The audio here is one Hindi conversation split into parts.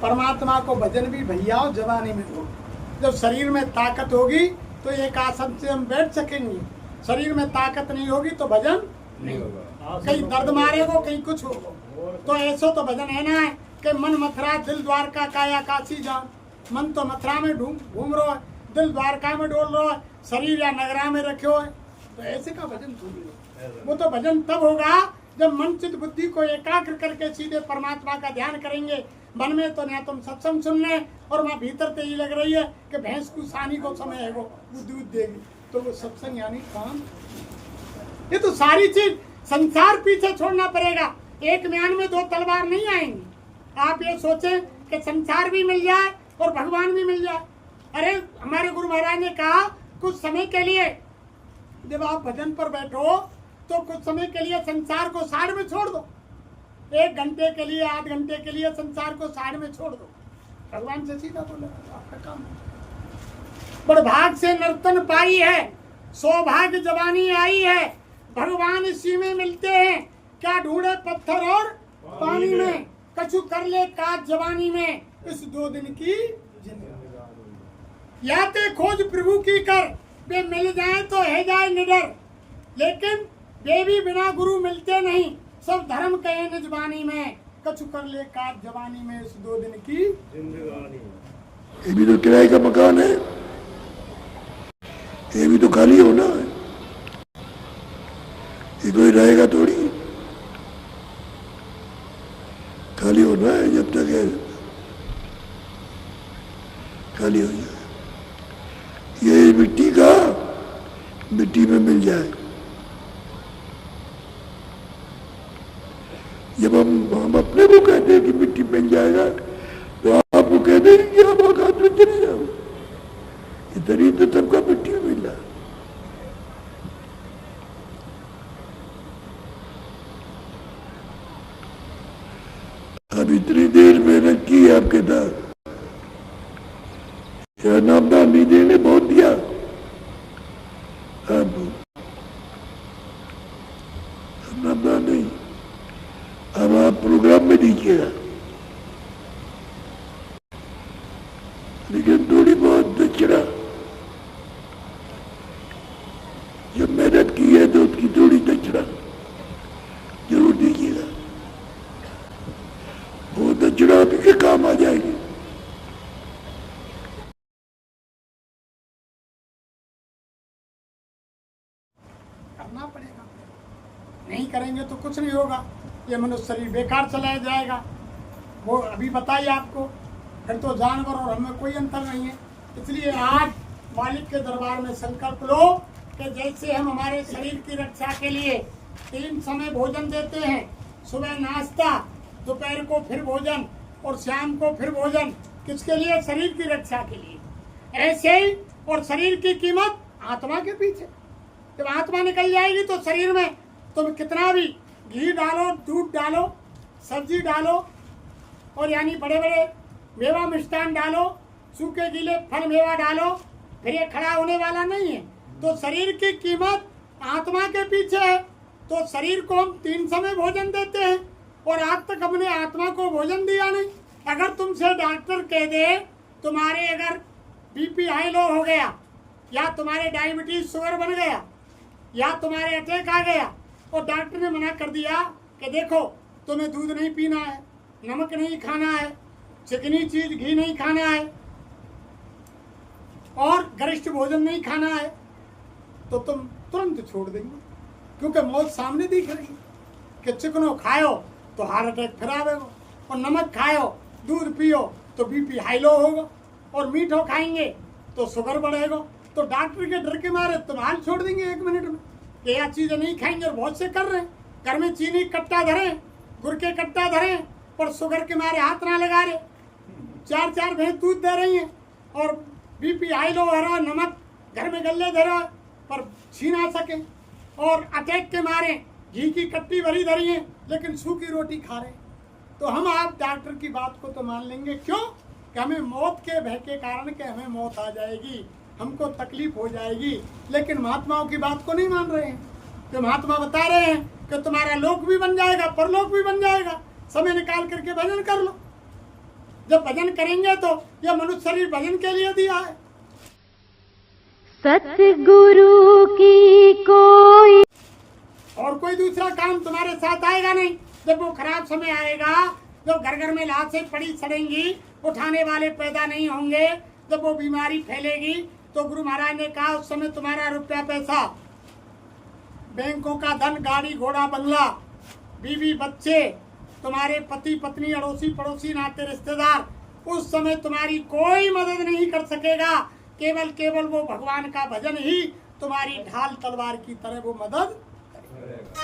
परमात्मा को भजन भी भैया जवानी में हो। जब शरीर में ताकत होगी तो एक आसन से हम बैठ सकेंगे, शरीर में ताकत नहीं होगी तो भजन नहीं होगा। कहीं दर्द मारेगो, कहीं कुछ होगा। तो ऐसा तो भजन है ना कि मन मथुरा दिल द्वारका काया काशी जान। मन तो मथुरा में घूम रहा है, दिल द्वारका में डोल रहा है, शरीर या नगरा में रखे है। तो ऐसे का भजन थोड़ी है। वो तो भजन तब होगा जब मन चित्त बुद्धि को एकाग्र करके सीधे परमात्मा का ध्यान करेंगे। मन में तो ना तुम सत्संग सुन रहे और वहाँ भीतर तो ये लग रही है कि भैंस को सानी को समय है वो दूध देगी, तो वो सत्संग यानी काम। ये तो सारी चीज संसार पीछे छोड़ना पड़ेगा। एक म्यान में दो तलवार नहीं आएंगी। आप ये सोचें कि संसार भी मिल जाए और भगवान भी मिल जाए। अरे हमारे गुरु महाराज ने कहा कुछ समय के लिए जब आप भजन पर बैठो तो कुछ समय के लिए संसार को साइड में छोड़ दो। 1 घंटे के लिए, 8 घंटे के लिए संसार को साइड में छोड़ दो। भगवान से सीधा बोला आपका काम। बड़ भाग से नर्तन पाई है, सौभाग्य जवानी आई है, भगवान इसी में मिलते हैं। क्या ढूंढे पत्थर और पानी में, कछु कर ले काज जवानी में, इस 2 दिन की जिंदगी। याते खोज प्रभु की कर, वे मिल जाए तो है जाए निडर, लेकिन वे भी बिना गुरु मिलते नहीं। सब धर्म कहे निज वाणी में, कछु कर ले काज जवानी में, इस 2 दिन की जिंदगानी। ये भी तो किराए का मकान है, ये भी तो खाली होना है, ये कोई रहेगा थोड़ी, खाली होना है। जब तक है खाली हो जाए। ये मिट्टी का मिट्टी में मिल जाए। जब हम अपने को कहते हैं कि मिट्टी मिल जाएगा तो आपको कहते हैं कि आप औकात में चले जाओ। इतनी तो सबका मिट्टी में मिल रहा। अब इतनी देर मेहनत की आपके साथ, नामदान नहीं देने बहुत दिया। अब नामदान नहीं, अब आप प्रोग्राम में दीजिएगा, लेकिन थोड़ी बहुत दक्षिणा जब मेहनत की है तो उसकी थोड़ी दक्षिणा जरूर दीजिएगा। वो दक्षिणा आपके काम आ जाएगी। करना पड़ेगा, नहीं करेंगे तो कुछ नहीं होगा। ये मनुष्य शरीर बेकार चला जाएगा। वो अभी बताइए आपको, फिर तो जानवर और हमें कोई अंतर नहीं है। इसलिए आज मालिक के दरबार में संकल्प लो कि जैसे हम हमारे शरीर की रक्षा के लिए 3 समय भोजन देते हैं, सुबह नाश्ता, दोपहर को फिर भोजन और शाम को फिर भोजन, किसके लिए? शरीर की रक्षा के लिए। ऐसे ही और शरीर की कीमत आत्मा के पीछे। जब आत्मा निकल जाएगी तो शरीर में तुम कितना भी घी डालो, दूध डालो, सब्जी डालो और यानी बड़े बड़े मेवा मिष्ठान डालो, सूखे गीले फल मेवा डालो, फिर ये खड़ा होने वाला नहीं है। तो शरीर की कीमत आत्मा के पीछे है। तो शरीर को हम 3 समय भोजन देते हैं और आज तक हमने आत्मा को भोजन दिया नहीं। अगर तुमसे डॉक्टर कह दे तुम्हारे अगर बीपी हाई लो हो गया, या तुम्हारे डायबिटीज शुगर बन गया, या तुम्हारे अटैक आ गया, और डॉक्टर ने मना कर दिया कि देखो तुम्हें दूध नहीं पीना है, नमक नहीं खाना है, चिकनी चीज घी नहीं खाना है और गरिष्ठ भोजन नहीं खाना है, तो तुम तुरंत छोड़ देंगे। क्योंकि मौत सामने दिख रही कि चिकनो खाओ तो हार्ट अटैक फिर आवेगा, और नमक खाओ, दूध पियो तो बीपी हाई लो होगा, और मीठो खाएंगे तो शुगर बढ़ेगा। तो डॉक्टर के डर के मारे तुम हाल छोड़ देंगे 1 मिनट में कि यह चीजें नहीं खाएंगे। और बहुत से कर रहे हैं, घर में चीनी कट्टा धरे, गुड़ के कट्टा धरे, पर शुगर के मारे हाथ ना लगा रहे, 4-4 भैंस दूध दे रही हैं और बीपी हाई लो हो रहा, नमक घर में गले धरे पर छीन आ सके, और अटैक के मारे घी की कट्टी भरी धरी है लेकिन सूखी रोटी खा रहे। तो हम आप डॉक्टर की बात को तो मान लेंगे, क्यों? कि हमें मौत के भय के कारण कि हमें मौत आ जाएगी, हमको तकलीफ हो जाएगी, लेकिन महात्माओं की बात को नहीं मान रहे हैं। तो महात्मा बता रहे हैं कि तुम्हारा लोक भी बन जाएगा, परलोक भी बन जाएगा, समय निकाल करके भजन कर लो। जब भजन करेंगे तो यह मनुष्य शरीर भजन के लिए दिया है। सतगुरु की कोई और कोई दूसरा काम तुम्हारे साथ आएगा नहीं। जब वो खराब समय आएगा, जब घर घर में लाशें पड़ी सड़ेंगी, उठाने वाले पैदा नहीं होंगे, जब वो बीमारी फैलेगी, तो गुरु महाराज ने कहा उस समय तुम्हारा रुपया पैसा, बैंकों का धन, गाड़ी घोड़ा बंगला, बीवी बच्चे, तुम्हारे पति पत्नी, अड़ोसी पड़ोसी, नाते रिश्तेदार, उस समय तुम्हारी कोई मदद नहीं कर सकेगा। केवल वो भगवान का भजन ही तुम्हारी ढाल तलवार की तरह वो मदद करेगा।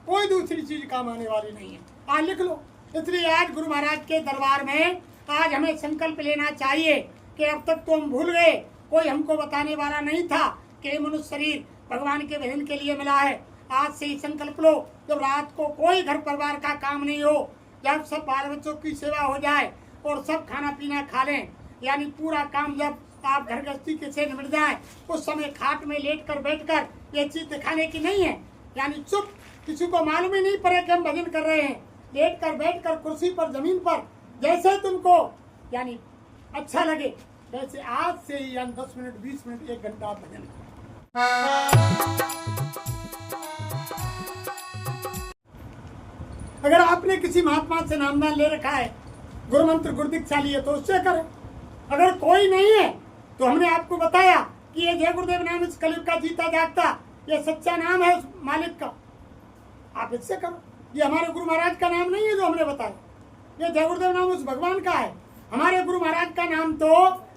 कोई दूसरी चीज काम आने वाली नहीं है। आज लिख लो। इसलिए आज गुरु महाराज के दरबार में आज हमें संकल्प लेना चाहिए कि अब तक तो हम भूल गए, कोई हमको बताने वाला नहीं था कि मनुष्य शरीर भगवान के भजन के लिए मिला है। आज से ही संकल्प लो, जब रात को कोई घर परिवार का काम नहीं हो, जब सब बाल बच्चों की सेवा हो जाए और सब खाना पीना खा लें, यानी पूरा काम जब आप घर गृहस्थी के से निपट जाए, उस समय खाट में लेट कर बैठ कर ये चीज दिखाने की नहीं है, यानी चुप, किसी को मालूम ही नहीं पड़े कि हम भजन कर रहे हैं। लेट कर बैठ कर कुर्सी पर, जमीन पर, जैसे तुमको यानी अच्छा लगे वैसे आज से ही 10 मिनट 20 मिनट 1 घंटा आप भजन करो। अगर आपने किसी महात्मा से नामदान ले रखा है, गुरु मंत्र गुरु दीक्षा लिए, तो उससे करें। अगर कोई नहीं है तो हमने आपको बताया कि ये जय गुरुदेव नाम इस कलयुग का जीता जागता, ये सच्चा नाम है उस मालिक का, आप इससे करो। ये हमारे गुरु महाराज का नाम नहीं है जो हमने बताया, ये जय गुरुदेव नाम उस भगवान का है। हमारे गुरु महाराज का नाम तो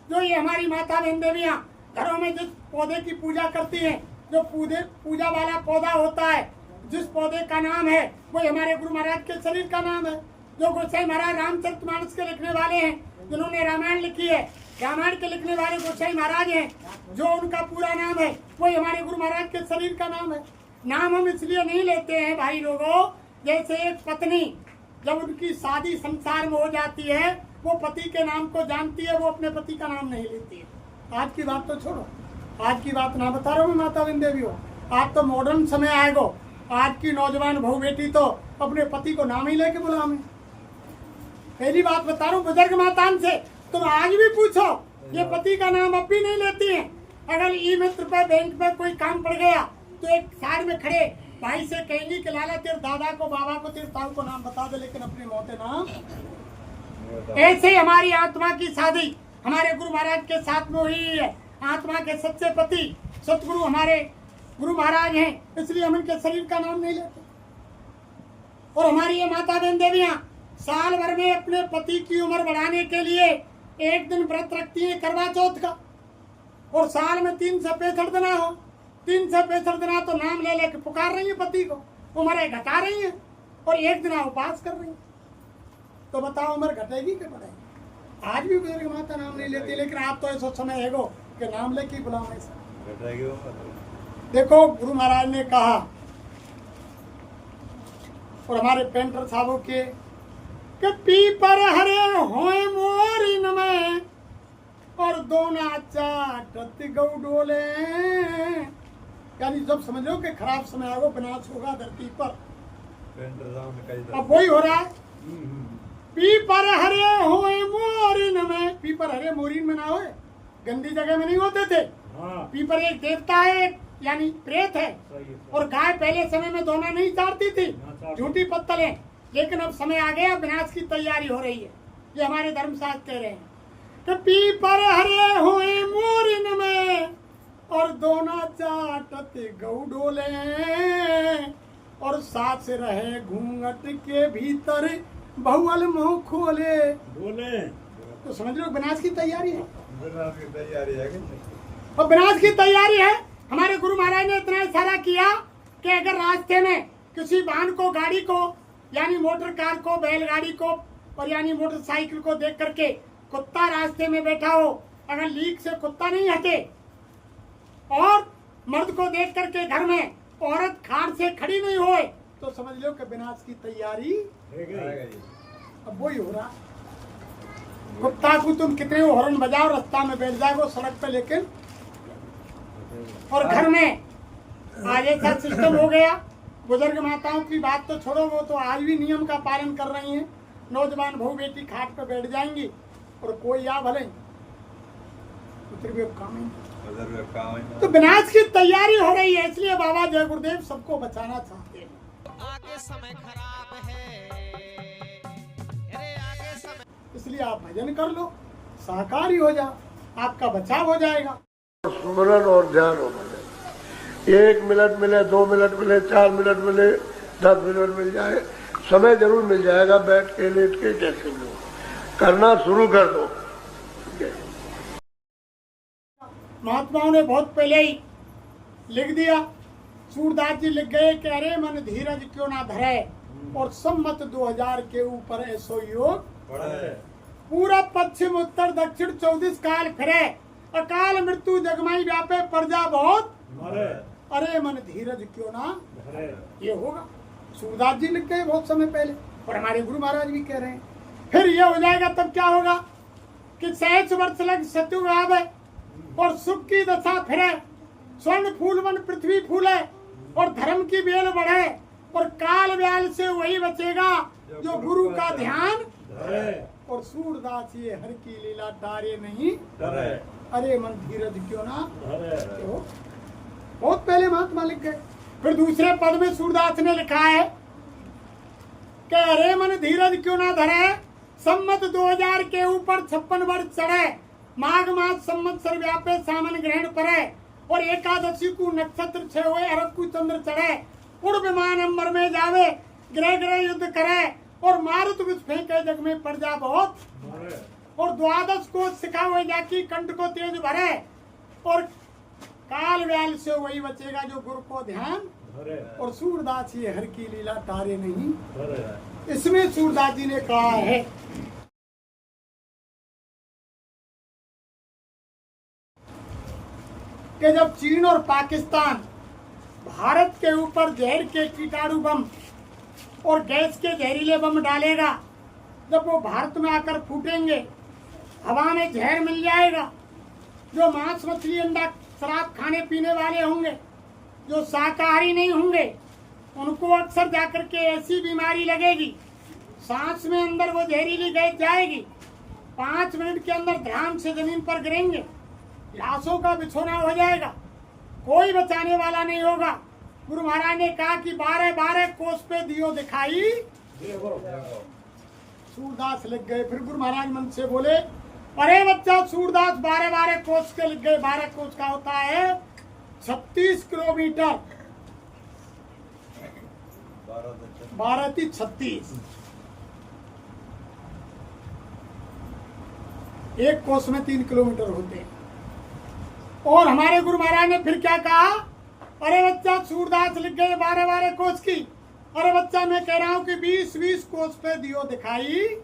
जो ये हमारी माता बहन देवियां घरों में जिस पौधे की पूजा करती हैं, जो पूजा वाला पौधा होता है, जिस पौधे का नाम है वो हमारे गुरु महाराज के शरीर का नाम है। जो गोसाई महाराज रामचरितमानस के लिखने वाले हैं, जिन्होंने रामायण लिखी है, रामायण के लिखने वाले गोसाई महाराज हैं, जो उनका पूरा नाम है वो हमारे गुरु महाराज के शरीर का नाम है। नाम हम इसलिए नहीं लेते हैं भाई लोगों, जैसे एक पत्नी जब उनकी शादी संसार में हो जाती है, वो पति के नाम को जानती है, वो अपने पति का नाम नहीं लेती है। आज की बात तो छोड़ो, आज की बात ना बता रहा हूँ मैं माता बहन देवी हो, आज तो मॉडर्न समय आएगो। आज की नौजवान बहू बेटी तो अपने पति को नाम ही लेके बुलावे। पहली बात बता रहा हूँ बुजुर्ग मातान से, तुम आज भी पूछो, ये पति का नाम अब भी नहीं लेती हैं। अगर ई मित्र पे बैंक पे कोई काम पड़ गया तो एक साइड में खड़े भाई से कहेंगी कि लाला तेरे दादा को, बाबा को, तेरे ताऊ को नाम बता दे, लेकिन अपने मोते नाम। ऐसे हमारी आत्मा की शादी हमारे गुरु महाराज के साथ में हुई है। आत्मा के सच्चे पति सतगुरु हमारे गुरु महाराज हैं, इसलिए हम इनके शरीर का नाम नहीं लेते। और हमारी ये माता बहन देवियां साल भर में अपने पति की उम्र बढ़ाने के लिए एक दिन व्रत रखती हैं करवा चौथ का, और साल में 365 दिन हो, 365 दिन तो नाम ले लेके पुकार रही है पति को, उम्र घटा रही है, और एक दिन उपवास कर रही है। तो बताओ उम्र घटेगी कि बढ़ेगी? आज भी बुजुर्ग माता नाम नहीं लेती, लेकिन आप तो ऐसा समय है कि नाम लेके बुलाने से। देखो गुरु महाराज ने कहा, और हमारे पेंटर साहबों के कि पीपर हरे होए मोरी में और दोना चाटत गौ डोले, यानी जब समझ लो कि खराब समय आएगा, विनाश होगा धरती पर। अब वही हो रहा है। पीपर हरे होए मोरिन में, पीपर हरे मोरिन में ना होए, गंदी जगह में नहीं होते थे। पीपर एक देवता है, यानी प्रेत है, और गाय पहले समय में दोना नहीं चाटती थी, झूठी पत्तल है। लेकिन अब समय आ गया, विनाश की तैयारी हो रही है, ये हमारे धर्मशास्त्र कह रहे हैं। तो पीपर हरे हुए मोरिन में और दोना चाटत गौ डोले, और सास रहे घूंघट के भीतर बहुअल मुंह खोले बोले। तो समझ लो विनाश की तैयारी है, विनाश की तैयारी है। और विनाश की तैयारी है। हमारे गुरु महाराज ने इतना इशारा किया कि अगर रास्ते में किसी वाहन को, गाड़ी को, यानी मोटर कार को, बैलगाड़ी को, और यानी मोटरसाइकिल को देख करके कुत्ता रास्ते में बैठा हो, अगर लीक से कुत्ता नहीं हटे, और मर्द को देख करके घर में औरत खाट से खड़ी नहीं होए, तो समझ लो कि विनाश की तैयारी अब वही हो रहा। कुत्ता को तुम कितने हॉर्न बजाओ, रास्ता में बैठ जाओ सड़क पे, लेकिन और घर में आज ऐसा सिस्टम हो गया, बुजुर्ग माताओं की बात तो छोड़ो, वो तो आज भी नियम का पालन कर रही हैं। नौजवान बहू बेटी खाट पर बैठ जाएंगी और कोई या भले तो विनाश की तैयारी हो रही है। इसलिए बाबा जय गुरुदेव सबको बचाना चाहते हैं। आगे समय खराब है, अरे आगे समय। इसलिए आप भजन कर लो, सहकारी हो जाओ, आपका बचाव हो जाएगा। स्मरण और ध्यान हो जाए। 1 मिनट मिले, 2 मिनट मिले, 4 मिनट मिले, 10 मिनट मिल जाए, समय जरूर मिल जाएगा। बैठ के लेट के कैसे लो, करना शुरू कर दो। महात्माओं ने बहुत पहले ही लिख दिया। सूरदास जी लिख गए कि अरे मन धीरज क्यों ना धरे और सम्मत 2000 के ऊपर ऐसो योग पूरा पश्चिम उत्तर दक्षिण 24 काल फिरे, अकाल मृत्यु जगमाई व्यापे प्रजा बहुत अरे मन धीरज क्यों ना ये होगा। सूरदास जी लिख गए बहुत समय पहले और हमारे गुरु महाराज भी कह रहे हैं। फिर ये हो जाएगा तब क्या होगा कि 6 वर्ष लग सत्युग आवे और सुख की दशा फिरे, स्वर्ण फूल मन पृथ्वी फूले और धर्म की बेल बढ़े और काल व्याल से वही बचेगा जो गुरु का ध्यान और सूरदास ये हर की लीला तारे नहीं अरे मन धीरज क्यों ना तो बहुत पहले महात्मा लिख गए। फिर दूसरे पद में सूरदास ने लिखा है कि अरे मन धीरज क्यों ना धरे, सम्मत 2000 के ऊपर 56 वर्ष चढ़े, माघ मास संवत्सर व्यापे सामन ग्रहण पड़े और एकादशी को नक्षत्र 6 हुए, अरब को चंद्र चढ़े, उड़ विमान अंबर में जावे, ग्रह ग्रह युद्ध करे और मारुत विष फेंके जग में प्रजा बहुत और 12 को सिखा हुए जाकी कंठ को तेज भरे और काल व्याल से वही बचेगा जो गुरु को ध्यान और सूरदास ये हर की लीला तारे नहीं। इसमें सूरदास जी ने कहा है कि जब चीन और पाकिस्तान भारत के ऊपर जहर के कीटाणु बम और गैस के जहरीले बम डालेगा, जब वो भारत में आकर फूटेंगे, हवा में जहर मिल जाएगा। जो मांस मछली अंडा शराब खाने पीने वाले होंगे, जो शाकाहारी नहीं होंगे, उनको अक्सर जाकर के ऐसी बीमारी लगेगी, सांस में अंदर वो जहरीली गैस जाएगी, 5 मिनट के अंदर ध्यान से जमीन पर गिरेंगे, लाशों का बिछोना हो जाएगा, कोई बचाने वाला नहीं होगा। गुरु महाराज ने कहा कि 12 कोस पे दियो दिखाई सूरदास लिख गए। फिर गुरु महाराज मन से बोले अरे बच्चा सूरदास 12 कोस के लिख गए। 12 कोस का होता है 36 किलोमीटर, 12 × 36, एक कोस में 3 किलोमीटर होते हैं। और हमारे गुरु महाराज ने फिर क्या कहा, अरे बच्चा सूरदास लिख गए 12 कोस की, अरे बच्चा मैं कह रहा हूँ कि 20 कोस पे दियो दिखाई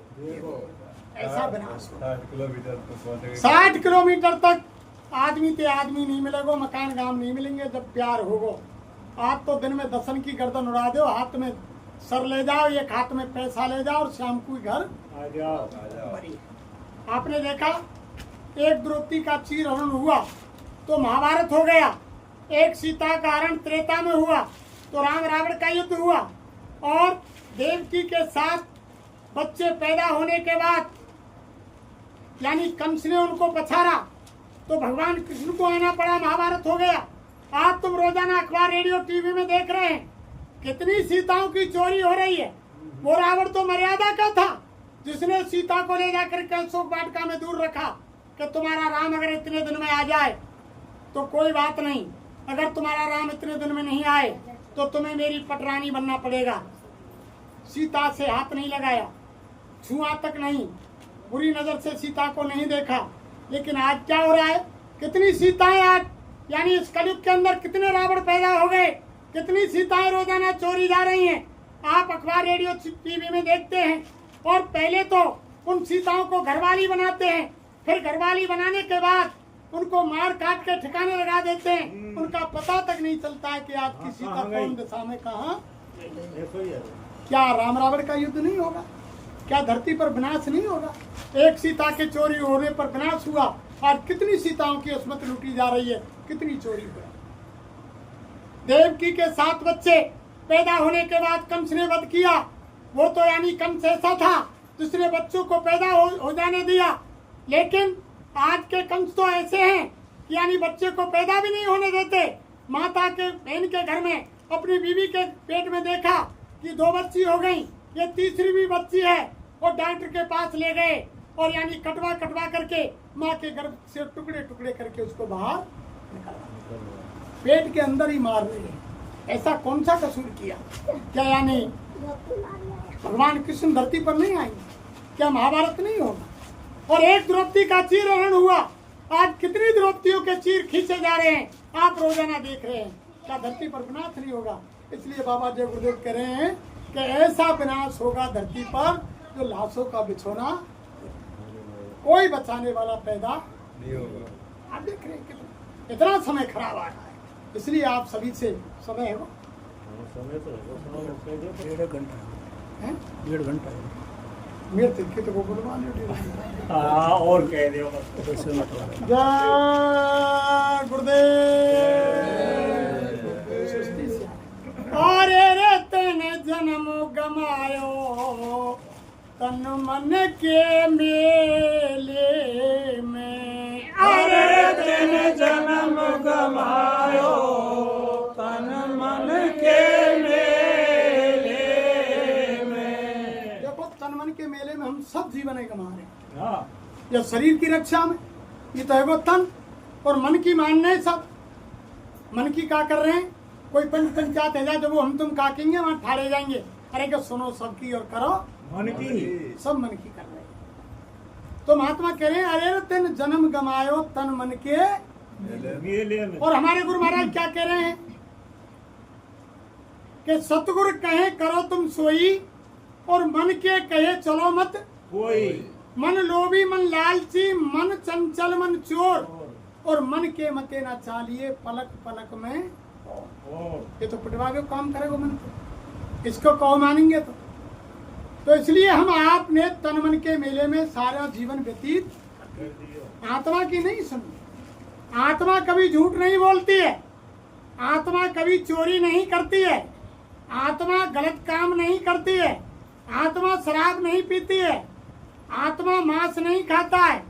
ऐसा बना 60 किलोमीटर तक आदमी ते आदमी नहीं मिलेगा, मकान गांव नहीं मिलेंगे। जब प्यार होगो आप तो दिन में 10 की गर्दन उड़ा दो, हाथ में सर ले जाओ, एक हाथ में पैसा ले जाओ और शाम को घर आ जाओ। आपने देखा एक द्रौपदी का चीर हरण हुआ तो महाभारत हो गया, एक सीता का हरण त्रेता में हुआ तो राम रावण का युद्ध हुआ, और देवकी के साथ बच्चे पैदा होने के बाद यानी कंस ने उनको पछाड़ा तो भगवान कृष्ण को आना पड़ा, महाभारत हो गया। आज तुम रोजाना अखबार रेडियो टीवी में देख रहे हैं कितनी सीताओं की चोरी हो रही है। वो रावण तो मर्यादा का था जिसने सीता को ले जाकर के अशोक वाटिका में दूर रखा कि तुम्हारा राम अगर इतने दिन में आ जाए तो कोई बात नहीं, अगर तुम्हारा राम इतने दिन में नहीं आए तो तुम्हें मेरी पटरानी बनना पड़ेगा। सीता से हाथ नहीं लगाया, छुआ तक नहीं, बुरी नजर से सीता को नहीं देखा। लेकिन आज क्या हो रहा है, कितनी सीताएं आज यानी इस कलयुग के अंदर कितने रावण पैदा हो गए, कितनी सीताएं रोजाना चोरी जा रही हैं। आप अखबार रेडियो टीवी में देखते हैं और पहले तो उन सीताओं को घरवाली बनाते हैं, फिर घरवाली बनाने के बाद उनको मार काट के ठिकाने लगा देते हैं, उनका पता तक नहीं चलता है कि आपकी सीता कौन दिशा में कहाँ। क्या राम रावण का युद्ध नहीं होगा, क्या धरती पर विनाश नहीं होगा। एक सीता के चोरी होने पर विनाश हुआ, आज कितनी सीताओं की अस्मत लूटी जा रही है, कितनी चोरी हुई। देवकी के 7 बच्चे पैदा होने के बाद कंस ने वध किया, वो तो यानी कंस ऐसा था दूसरे बच्चों को पैदा हो जाने दिया। लेकिन आज के कंस तो ऐसे हैं कि यानी बच्चे को पैदा भी नहीं होने देते। माता के बहन के घर में अपनी बीवी के पेट में देखा कि 2 बच्ची हो गई, ये तीसरी भी बच्ची है, और डॉक्टर के पास ले गए और यानी कटवा करके माँ के गर्भ से टुकड़े टुकड़े करके उसको बाहर निकाला, पेट के अंदर ही मार रहे हैं। ऐसा कौन सा कसूर किया? क्या यानी भगवान कृष्ण धरती पर नहीं आएंगे? क्या महाभारत नहीं होगा? और एक द्रौपदी का चीर हरण हुआ, आज कितनी द्रौपदियों के चीर खींचे जा रहे हैं, आप रोजाना देख रहे हैं। क्या धरती पर विनाश नहीं होगा? इसलिए बाबा जय गुरुदेव कह रहे हैं कि ऐसा विनाश होगा धरती पर जो लाशों का बिछोना, कोई बचाने वाला पैदा नहीं होगा। आप देख रहे हैं इतना समय खराब आ रहा है। इसलिए आप सभी से समय है वो समय तो 1.5 घंटा है। मेरे तिरके तो वो बुलवा लो। हाँ और कह दो जय गुरुदेव। अरे रे तेने जन्म गमायो तन मन के मेले में, अरे तेने जन्म गमायो तन मन के मेले में। देखो तन मन के मेले में हम सब जीवन है गमा रहे हैं। हाँ या शरीर की रक्षा में, ये तो है वो तन और मन की मानने सब। मन की क्या कर रहे हैं? कोई पंचायत है जब वो हम तुम काकेंगे वहां ठाड़े जाएंगे। अरे क्या सुनो सबकी और करो मन की, सब मन की कर रहे हैं। तो महात्मा कह रहे हैं अरे तेन जन्म गमायो तन मन के मेले में। और हमारे गुरु महाराज क्या कह रहे हैं कि सतगुरु कहे करो तुम सोई और मन के कहे चलो मत कोई। मन लोभी मन लालची मन चंचल मन चोर और मन के मते ना चालिए पलक पलक में। ये तो पिटवा के काम करेगा मन को, इसको कहो मानेंगे तो इसलिए हम आपने तन मन के मेले में सारा जीवन व्यतीत। आत्मा की नहीं सुनती, आत्मा कभी झूठ नहीं बोलती है, आत्मा कभी चोरी नहीं करती है, आत्मा गलत काम नहीं करती है, आत्मा शराब नहीं पीती है, आत्मा मांस नहीं खाता है,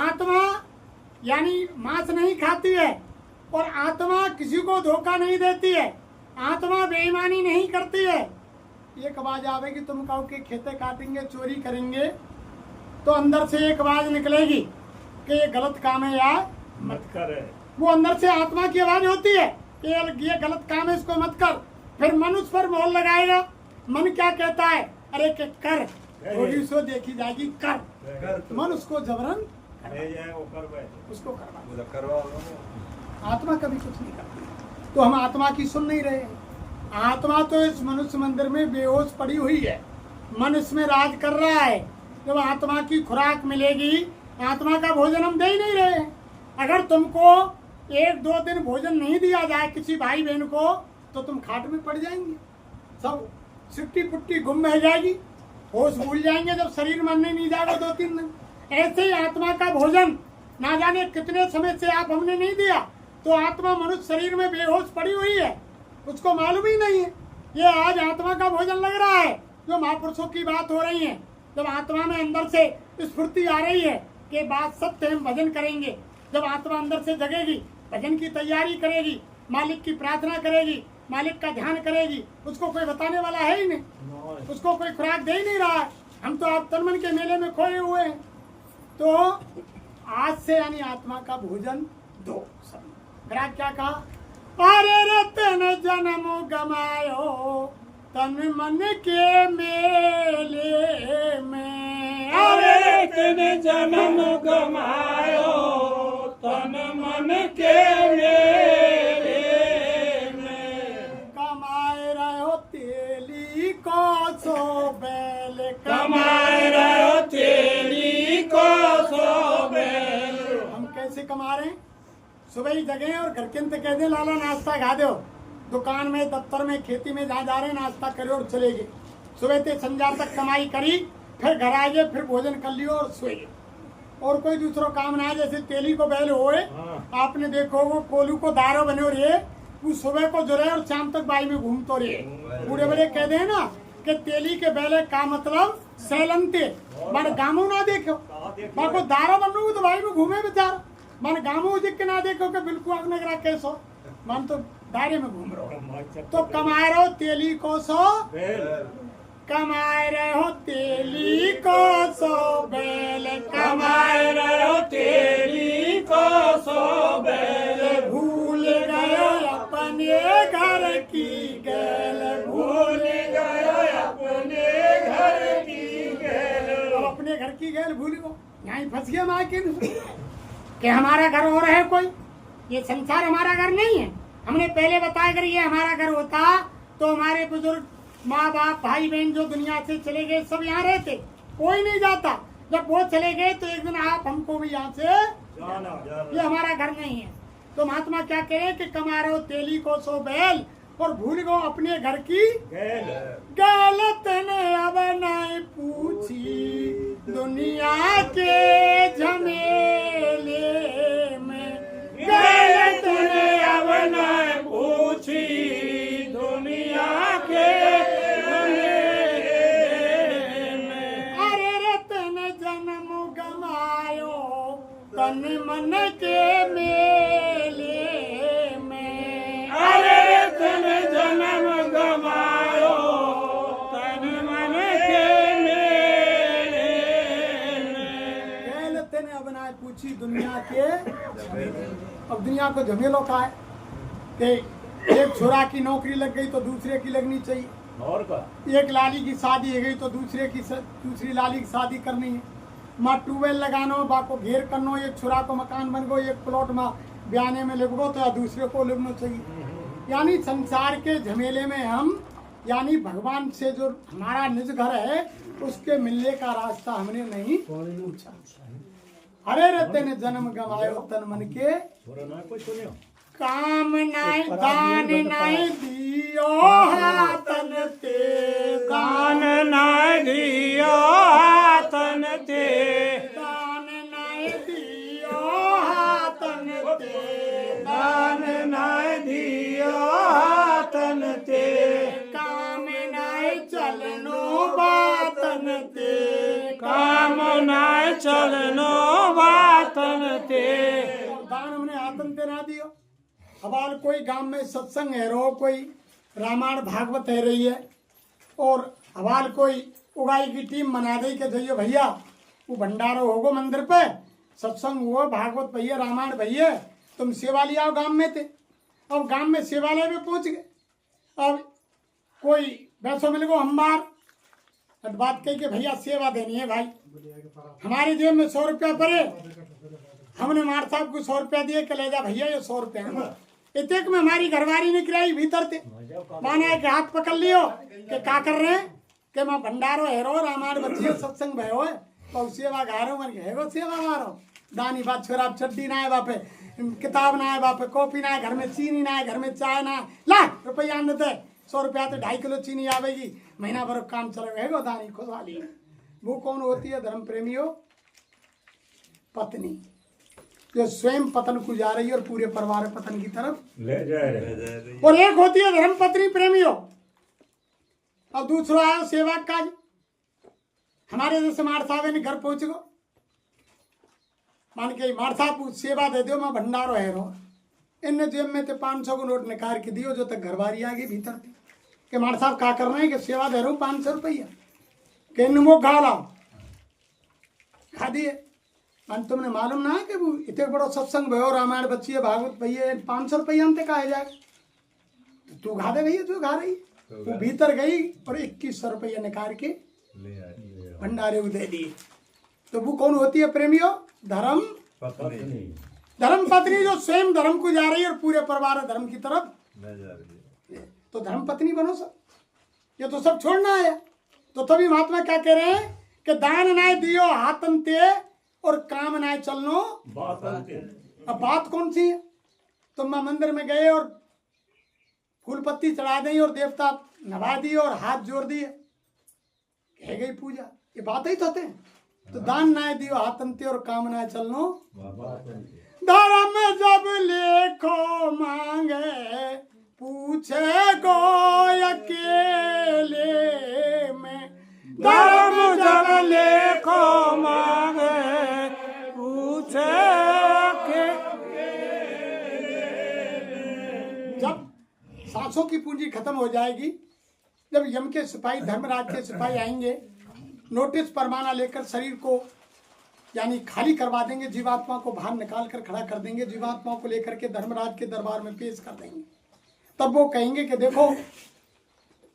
आत्मा यानी मांस नहीं खाती है, और आत्मा किसी को धोखा नहीं देती है, आत्मा बेईमानी नहीं करती है। एक आवाज आवेगी तुम कहो कि खेते काटेंगे चोरी करेंगे तो अंदर से एक आवाज निकलेगी कि ये गलत काम है यार मत करे। वो अंदर से आत्मा की आवाज होती है कि ये गलत काम है इसको मत कर। फिर मन उस पर मोहर लगाएगा। मन क्या कहता है? अरे के कर, थोड़ी सो देखी जाएगी कर। मन उसको जबरन उसको करवा। आत्मा कभी कुछ नहीं करती। तो हम आत्मा की सुन नहीं रहे। आत्मा तो इस मनुष्य मंदिर में बेहोश पड़ी हुई है, मन इसमें राज कर रहा है। जब आत्मा की खुराक मिलेगी, आत्मा का भोजन हम दे ही नहीं रहे। अगर तुमको 1-2 दिन भोजन नहीं दिया जाए किसी भाई बहन को तो तुम खाट में पड़ जाएंगे, सब सिट्टी पुट्टी गुम रह जाएगी, होश भूल जाएंगे जब शरीर मानने नहीं जाएगा 2-3 दिन। ऐसे ही आत्मा का भोजन ना जाने कितने समय से आप हमने नहीं दिया तो आत्मा मनुष्य शरीर में बेहोश पड़ी हुई है, उसको मालूम ही नहीं है। ये आज आत्मा का भोजन लग रहा है। जो महापुरुषों की बात हो रही है, जब आत्मा में अंदर से स्फूर्ति आ रही है कि बात सत्य हम भजन करेंगे, जब आत्मा अंदर से जगेगी, भजन की तैयारी करेगी, मालिक की प्रार्थना करेगी, मालिक का ध्यान करेगी, उसको कोई बताने वाला है ही नहीं, उसको कोई खुराक दे ही नहीं रहा है। हम तो आप तन मन के मेले में खोए हुए हैं। तो आज से यानी आत्मा का भोजन दो। फिर आप क्या कहा? अरे रतन जन्म गमायो तन मन के मेले में। अरे रतन जन्म गमायो तन मन के मेले में। कमाए रहो तेली को सो बैल, कमाए रहो तेली को सो बैल। हम कैसे कमा रहे हैं? सुबह ही जगह और घर के अंत कह दे लाला नाश्ता खा दो, दुकान में दफ्तर में खेती में जहाँ जा रहे नाश्ता करो और चले गए। सुबह से संध्या तक कमाई करी, फिर घर आ गए, फिर भोजन कर लियो और सोए गए। और कोई दूसरा काम ना है। जैसे तेली को बैल होए, आपने देखो वो कोलू को दारो बने और ये वो सुबह को जुड़े और शाम तक बाई में घूमतो रहे। बूढ़े बड़े कह दे ना कि तेली के बेले का मतलब सैलंते मन गामो ना देखो बाको दारो बनू तो भाई में घूमे बेचार मन गामो जिक के ना देखो कि बिल्कुल आपने करा कैसो मन तो दायरे में घूम रहो। तो कमाए रहो तेली को सो कमाए रहो तेली को सो बेल कमाए रहो तेली को सो बैल भूल गए अपने घर की गैल भूल गए अपने घर की गैल। अब अपने घर की गैल भूल गो यहीं फंस गया माकिन कि हमारा घर और है कोई। ये संसार हमारा घर नहीं है। हमने पहले बताया अगर ये हमारा घर होता तो हमारे बुजुर्ग माँ बाप भाई बहन जो दुनिया से चले गए सब यहाँ रहते, कोई नहीं जाता। जब वो चले गए तो एक दिन आप हमको भी यहाँ से ये हमारा घर नहीं है। तो महात्मा क्या कह रहे कि कमा रहे हो तेली को सो बैल और भूल गो अपने घर की गलत ने अब नहीं पूछी दुनिया के झमेले में गलत ने अब न पूछी दुनिया के अरे रतन जन्म गमायो तन मन के मेले में अरे तन जन्म गमायो तन मन के मेले में। गलत ने अब ना पूछी दुनिया के अब दुनिया को झमेलों का है कि एक छोरा की नौकरी लग गई तो दूसरे की लगनी चाहिए और का एक लाली की शादी हो गई तो दूसरी लाली की शादी करनी है। माँ ट्यूबवेल लगानो बाको घेर करनो एक छोरा को मकान बन गो एक प्लॉट में ब्याने में लिखो तो दूसरे को लिखना चाहिए। यानी संसार के झमेले में हम यानी भगवान से जो हमारा निज घर है उसके मिलने का रास्ता हमने नहीं पूछा। हरे रहते ने जन्म गवायो तन मन के काम नाय दान नाय दियो हाथन ते दान नाय दियो हाथन ते दान नाय दियो हाथन ते दान नाय दियो हाथन ते काम नाय चलनो बातन ते काम नाय चलनो बातन ते। दान हमने हाथन ते ना दियो। हमारे कोई गांव में सत्संग है रो कोई रामायण भागवत है रही है और हमारे कोई उगाई की टीम बना दे के जाइए भैया वो भंडारो होगो मंदिर पे सत्संग हुआ भागवत भैया रामायण भैया तुम सेवा लिया आओ गांव में थे। अब गांव में सेवालय में पहुंच गए। अब कोई वैसो मिल गो हम बार बात कही कि भैया सेवा देनी है भाई हमारी जेब में 100 रुपया पड़े हमने मार साहब को 100 रुपया दिए कि ले जा भैया ये 100 रुपया इतने में हमारी घरवारी निकलाई भीतर थे माने एक हाथ पकड़ लियो कि क्या कर रहे हैं कि मैं भंडारो हेरो रामायण बच्चे सत्संग भयो है तो सेवा गारो मन हेगो सेवा मारो दानी बात छोरा चड्डी ना है बापे किताब ना है बापे कॉपी ना है घर में चीनी ना है घर में चाय ना है ला रुपया न देते 100 रुपया तो 2.5 किलो चीनी आवेगी महीना भर काम चलेगा हेगो दानी खुशहाली वो कौन होती है धर्म प्रेमियों पत्नी जो स्वयं पतन को जा रही है और पूरे परिवार पतन की तरफ ले जा रहे और एक होती है धर्म पत्नी प्रेमियों। अब दूसरा है सेवा काज हमारे जैसे मार साहब ने घर पहुंच गो मान के मार साहब को सेवा दे दो मैं भंडारो है रो इन जेब में थे 500 को नोट निकाल के दियो जो तक घरवारी आ गई भीतर थी कि मार साहब क्या कर रहे हैं कि सेवा दे रहा हूँ 500 रुपया कि इन वो खा लाओ खा दिए मन तुमने मालूम ना है कि वो इतने बड़ो सत्संग भयो रामायण बच्ची है भागवत भैया 500 रुपया अंत कहा जाए तू खा दे भैया तू खा रही वो भीतर गई और 2100 रुपया निकाल के भंडारे को दे दिए। तो वो कौन होती है प्रेमियों धर्म पत्नी जो स्वयं धर्म को जा रही है और पूरे परिवार धर्म की तरफ तो धर्म पत्नी बनो सब ये तो सब छोड़ना है। तो तभी महात्मा क्या कह रहे हैं कि दान नाय दियो हाथन ते और काम नाय चलनो अब बात कौन सी है। तुम मंदिर में गए और फूल पत्ती चढ़ा दी और देवता नवा दिए और हाथ जोड़ दिए कह गई पूजा ये बात ही तो थे। तो दान नाय दियो हाथन ते और काम नाय चलनो धर्म जब लेखो मांगे सांसों की पूंजी खत्म हो जाएगी जब यम के सिपाही, धर्मराज के सिपाही आएंगे, नोटिस परमाना लेकर शरीर को यानी खाली करवा देंगे, जीवात्मा को बाहर निकाल कर खड़ा कर देंगे, जीवात्मा को लेकर के धर्मराज के दरबार में पेश कर देंगे। तब वो कहेंगे कि देखो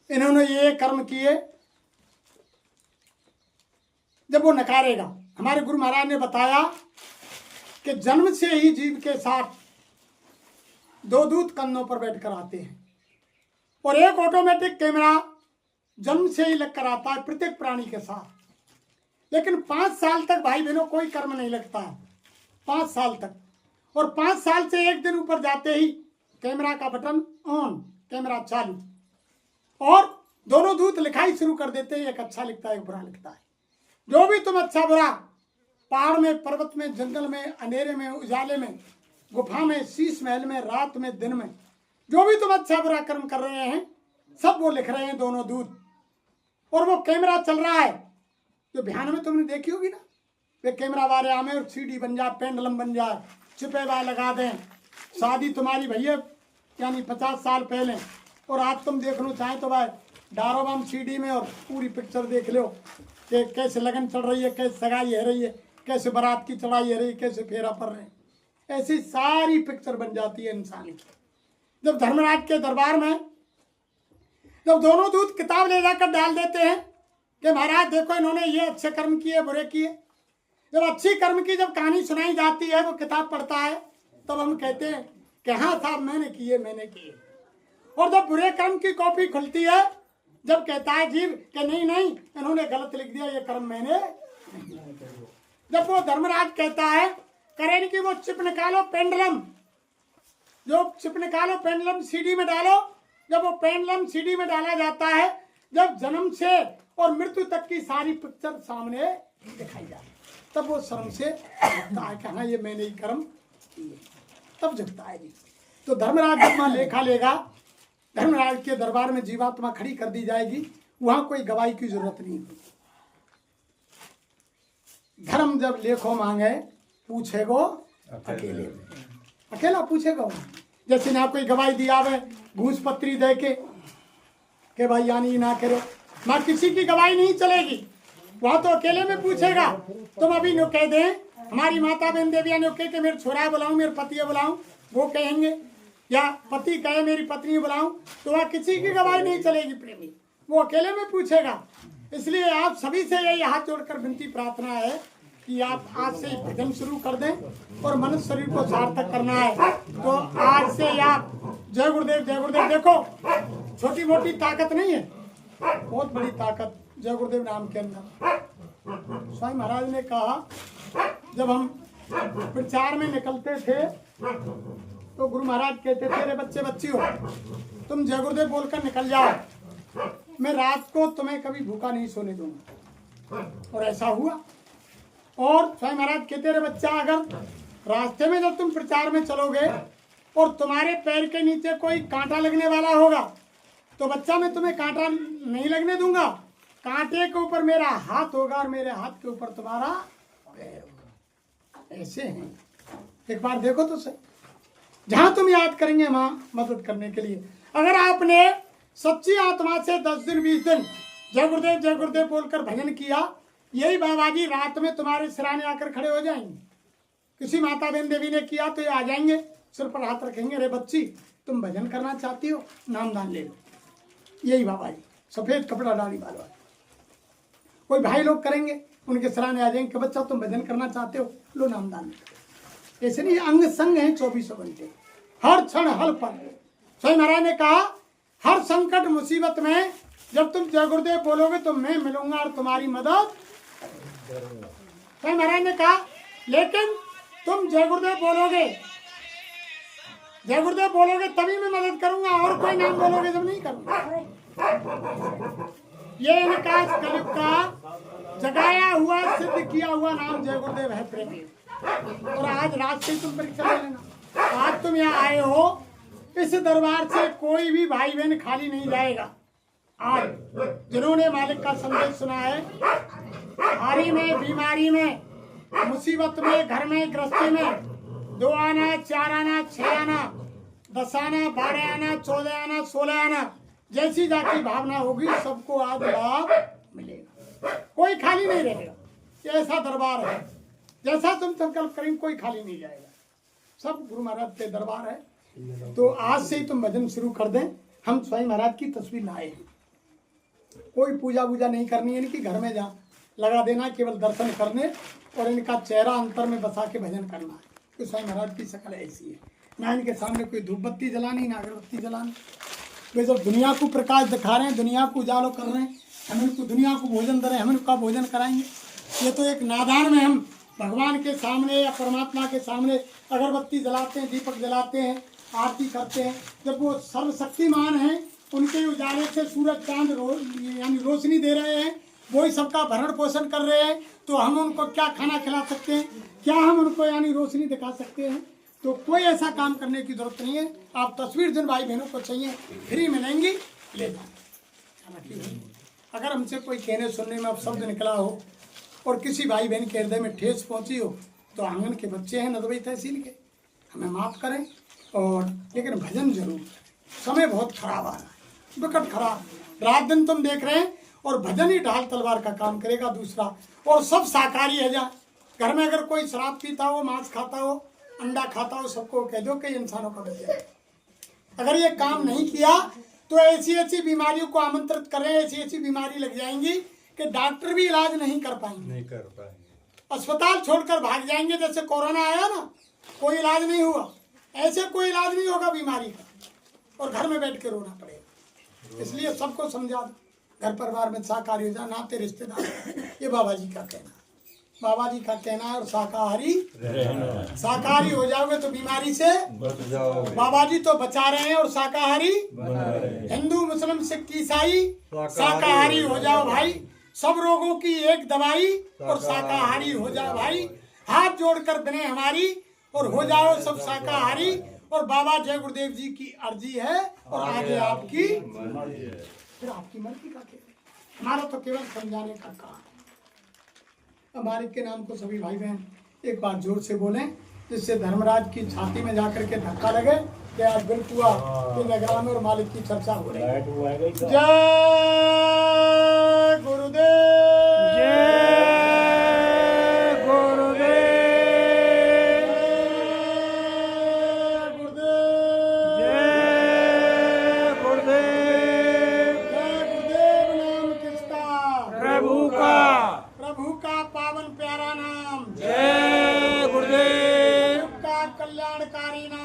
इन्होंने ये कर्म किए। जब वो नकारेगा, हमारे गुरु महाराज ने बताया कि जन्म से ही जीव के साथ दो दूत कंधों पर बैठकर आते हैं और एक ऑटोमेटिक कैमरा जन्म से ही लगकर आता है प्रत्येक प्राणी के साथ। लेकिन 5 साल तक भाई बहनों कोई कर्म नहीं लगता है, 5 साल तक। और 5 साल से एक दिन ऊपर जाते ही कैमरा का बटन ऑन, कैमरा चालू, और दोनों दूत लिखाई शुरू कर देते हैं। एक अच्छा लिखता है, एक बुरा लिखता है। जो भी तुम अच्छा बुरा पहाड़ में, पर्वत में, जंगल में, अंधेरे में, उजाले में, गुफा में, शीश महल में, रात में, दिन में, जो भी तुम अच्छा बुरा कर्म कर रहे हैं सब वो लिख रहे हैं दोनों दूत। और वो कैमरा चल रहा है जो ध्यान में तुमने देखी होगी ना, वे कैमरा वाले आमे और सीडी बन जाए, पेंडलम बन जाए, चिपेवा लगा दें। शादी तुम्हारी भैया यानी 50 साल पहले, और आज तुम देखना चाहें तो भाई डारोबम सीडी में और पूरी पिक्चर देख लो कि कैसे लगन चल रही है, कैसे सगाई है रही है, कैसे बारात की चढ़ाई है रही है, कैसे फेरा पड़ रहे हैं। ऐसी सारी पिक्चर बन जाती है इंसान की। जब धर्मराज के दरबार में जब दोनों दूत किताब ले जाकर डाल देते हैं कि महाराज देखो इन्होंने ये अच्छे कर्म किए, बुरे किए। जब अच्छी कर्म की जब कहानी सुनाई जाती है, वो किताब पढ़ता है, तब हम कहते हैं कि हाँ साहब मैंने किए, मैंने किए। और जब बुरे कर्म की कॉपी खुलती है, जब कहता है जीव कि नहीं नहीं इन्होंने गलत लिख दिया, ये कर्म मैंने नहीं। जब वो धर्मराज कहता है करें कि वो चिप निकालो पेंडलम, जो चिप निकालो पेंडलम सीडी में डालो। जब वो पेंडलम सीडी में डाला जाता है, जब जन्म से और मृत्यु तक की सारी पिक्चर सामने दिखाई जाती है, तब वो शर्म से जगता है कि हाँ ये मैंने ही कर्म किए, तब जगता है जी। तो धर्मराज जब वहाँ लेखा लेगा, धर्मराज के दरबार में जीवात्मा खड़ी कर दी जाएगी, वहां कोई गवाही की जरूरत नहीं होगी। धर्म जब लेखो मांगे पूछेगो अकेले, अकेला पूछेगा। जैसे ना कोई गवाही दिया है घूस पत्री दे के भाई यानी ना करो, ना किसी की गवाही नहीं चलेगी, वहां तो अकेले में पूछेगा। तुम अभी नो कह दे हमारी माता बहन देविया ने कहे कि मेरे छोरा बुलाऊं, मेरे पति बुलाऊं, वो कहेंगे, या पति कहे मेरी पत्नी बुलाऊं, तो वह किसी की गवाही नहीं चलेगी प्रेमी, वो अकेले में पूछेगा। इसलिए आप सभी से यही हाथ जोड़कर विनती प्रार्थना है कि आप आज से भजन शुरू कर दें और मनुष्य शरीर को सार्थक करना है। तो आज से आप जय गुरुदेव, जय गुरुदेव। देखो छोटी मोटी ताकत नहीं है, बहुत बड़ी ताकत जय गुरुदेव नाम के अंदर। स्वामी महाराज ने कहा जब हम प्रचार में निकलते थे तो गुरु महाराज कहते थे अरे बच्चे बच्ची हो तुम जय गुरुदेव बोलकर निकल जाओ, मैं रात को तुम्हें कभी भूखा नहीं सोने दूंगा। और ऐसा हुआ। और स्वामी महाराज कहते रहे बच्चा अगर रास्ते में जब तुम प्रचार में चलोगे और तुम्हारे पैर के नीचे कोई कांटा लगने वाला होगा तो बच्चा मैं तुम्हें कांटा नहीं लगने दूंगा, कांटे के ऊपर मेरा हाथ होगा और मेरे हाथ के ऊपर तुम्हारा पैर होगा। ऐसे हैं, एक बार देखो तो सही, जहां तुम याद करेंगे वहां मदद करने के लिए। अगर आपने सच्ची आत्मा से 10 दिन 20 दिन जय गुरुदेव बोलकर भजन किया, यही बाबा जी रात में तुम्हारे सिराने आकर खड़े हो जाएंगे। किसी माता बहन देवी ने किया तो ये आ जाएंगे, सिर पर हाथ रखेंगे, अरे बच्ची तुम भजन करना चाहती हो, नामदान ले लो। यही बाबा जी सफेद कपड़ा डाली वाला कोई भाई लोग करेंगे, उनके सिराने आ जाएंगे कि बच्चा तुम भजन करना चाहते हो, लो नामदान ले लो। ऐसे नहीं, अंग संग है 24 घंटे, हर क्षण हर पल। स्वामी महाराज ने कहा हर संकट मुसीबत में जब तुम जय गुरुदेव बोलोगे तो मैं मिलूंगा और तुम्हारी मदद। स्वामी महाराज ने कहा लेकिन तुम जय गुरुदेव बोलोगे तभी मैं मदद करूंगा, और कोई नाम बोलोगे जब नहीं करूंगा। ये इनका कलयुग का जगाया हुआ सिद्ध किया हुआ नाम जय गुरुदेव है प्रेमी। और आज रात से तुम परीक्षा ले लेना, आज तुम यहाँ आए हो, इस दरबार से कोई भी भाई बहन खाली नहीं जाएगा। आज जिन्होंने मालिक का संदेश सुना है, हारी में, बीमारी में, मुसीबत में, घर में, गृहस्थी में, 2 आना, 4 आना, 6 आना, 10 आना, 12 आना, 14 आना, 16 आना, जैसी जाति भावना होगी सबको आज लाभ मिलेगा, कोई खाली नहीं रहेगा। ये ऐसा दरबार है, जैसा तुम संकल्प करेंगे कोई खाली नहीं जाएगा, सब गुरु महाराज के दरबार है। तो आज से ही तुम भजन शुरू कर दें। हम स्वयं महाराज की तस्वीर लाए हैं, कोई पूजा वूजा नहीं करनी है, इनकी घर में जा लगा देना, केवल दर्शन करने और इनका चेहरा अंतर में बसा के भजन करना है। तो स्वयं महाराज की शक्ल ऐसी है, ना इनके सामने कोई धूप बत्ती जलानी, ना अगरबत्ती जलानी। वे जब दुनिया को प्रकाश दिखा रहे हैं, दुनिया को उजालो कर रहे हैं, हम इनको दुनिया को भोजन दे रहे हैं, हम इनका भोजन कराएंगे। ये तो एक नादान में हम भगवान के सामने या परमात्मा के सामने अगरबत्ती जलाते हैं, दीपक जलाते हैं, आरती करते हैं। जब वो सर्वशक्तिमान हैं, उनके उजाले से सूरज चांद यानी रोशनी दे रहे हैं, वही सबका भरण पोषण कर रहे हैं, तो हम उनको क्या खाना खिला सकते हैं, क्या हम उनको यानी रोशनी दिखा सकते हैं? तो कोई ऐसा काम करने की जरूरत नहीं है। आप तस्वीर जिन भाई बहनों को चाहिए फ्री मिलेंगी, ले जाए। अगर हमसे कोई कहने सुनने में अब शब्द निकला हो और किसी भाई बहन के हृदय में ठेस पहुंची हो, तो आंगन के बच्चे हैं नदबई तहसील के, हमें माफ़ करें। और लेकिन भजन जरूर करें। समय बहुत खराब आ रहा है, बिकट खराब, रात दिन तुम देख रहे हैं, और भजन ही ढाल तलवार का काम करेगा। दूसरा, और सब शाकाहारी है जा, घर में अगर कोई शराब पीता हो, मांस खाता हो, अंडा खाता हो, सबको कह दो कि इंसानों का भजन है। अगर ये काम नहीं किया तो ऐसी ऐसी बीमारियों को आमंत्रित करें, ऐसी ऐसी बीमारी लग जाएंगी कि डॉक्टर भी इलाज नहीं कर पाएंगे, अस्पताल छोड़कर भाग जाएंगे। जैसे कोरोना आया ना, कोई इलाज नहीं हुआ, ऐसे कोई इलाज नहीं होगा बीमारी का, और घर में बैठ के रोना पड़ेगा। इसलिए सबको समझा दो, घर परिवार में शाकाहारी हो जाए, नाते रिश्तेदार। ये बाबा जी का कहना, बाबा जी का कहना है। और शाकाहारी हो जाओगे तो बीमारी से बच जाओगे। बाबा जी तो बचा रहे हैं, और शाकाहारी हिंदू मुस्लिम सिख ईसाई शाकाहारी हो जाओ भाई, सब रोगों की एक दवाई, और शाकाहारी हो जाओ भाई। हाथ जोड़कर बने हमारी, और हो जाओ सब शाकाहारी। और बाबा जय गुरुदेव जी की अर्जी है, और आगे आपकी फिर आपकी मर्जी का केवल, हमारा तो केवल समझाने का काम है। हमारे के नाम को सभी भाई बहन एक बार जोर से बोलें, जिससे धर्मराज की छाती में जाकर के धक्का लगे कि आज बिल्कुल हुआ कि नगरा में और मालिक की चर्चा हो रही है। जय गुरुदेव, जय गुरुदेव, जय गुरुदेव, जय गुरुदेव। नाम किसका? प्रभु का, प्रभु का पावन प्यारा नाम, जय गुरुदेव, का कल्याणकारी नाम।